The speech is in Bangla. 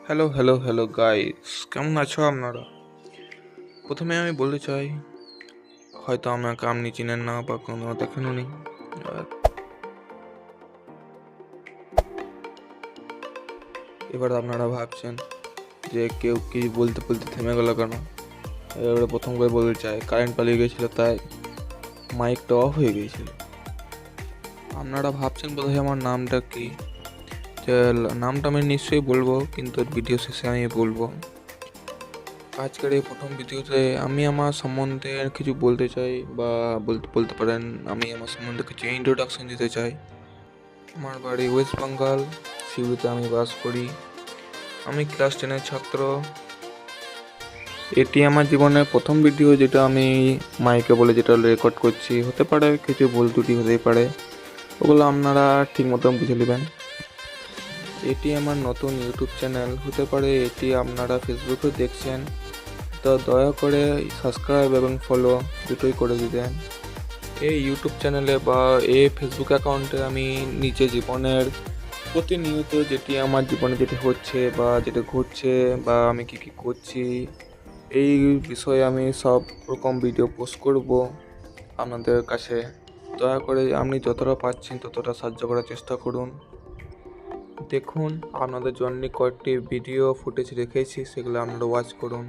হ্যালো হ্যালো হ্যালো গাইস, কেমন আছো আপনারা? প্রথমে আমি বলতে চাই, হয়তো আমাকে আপনি চিনেন না বা কোনো দেখেনও নি। আর এবার আপনারা ভাবছেন যে কেউ কি বলতে বলতে থেমে গেল কেন। এবারে প্রথম করে বলতে চাই, কারেন্ট পালিয়ে গেছিলো তাই মাইকটা অফ হয়ে গিয়েছিল। আপনারা ভাবছেন বোধহয় আমার নামটা কি, যে নামটা আমি নিশ্চয়ই বলবো, কিন্তু ভিডিও শেষে আমি বলবো। আজকের এই প্রথম ভিডিওতে আমি আমার সম্বন্ধে কিছু বলতে চাই, বা বলতে বলতে পারেন আমি আমার সম্বন্ধে কিছু ইন্ট্রোডাকশন দিতে চাই। আমার বাড়ি ওয়েস্ট বেঙ্গল, সিউড়িতে আমি বাস করি। আমি ক্লাস 10-এর ছাত্র। এটি আমার জীবনের প্রথম ভিডিও যেটা আমি মাইকে বলে যেটা রেকর্ড করছি। হতে পারে কিছু ভুল ত্রুটি হতেই পারে, ওগুলো আপনারা ঠিক মতন বুঝে নেবেন। এটি আমার নতুন ইউটিউব চ্যানেল। হতে পারে এটি আপনারা ফেসবুকে দেখছেন, তো দয়া করে সাবস্ক্রাইব এবং ফলো দুটোই করে দিবেন। এই ইউটিউব চ্যানেলে বা এই ফেসবুক অ্যাকাউন্টে আমি নিজের জীবনের প্রতিনিয়ত যেটি আমার জীবনে যেটি হচ্ছে বা যেটা ঘটছে বা আমি কী কী করছি, এই বিষয়ে আমি সব রকম ভিডিও পোস্ট করব আপনাদের কাছে। দয়া করে আপনি যতটা পাচ্ছেন ততটা সাহায্য করার চেষ্টা করুন। দেখুন, আপনাদের জন্য কয়েকটি ভিডিও ফুটেজ রেখেছি, সেগুলো আপনারা ওয়াচ করুন।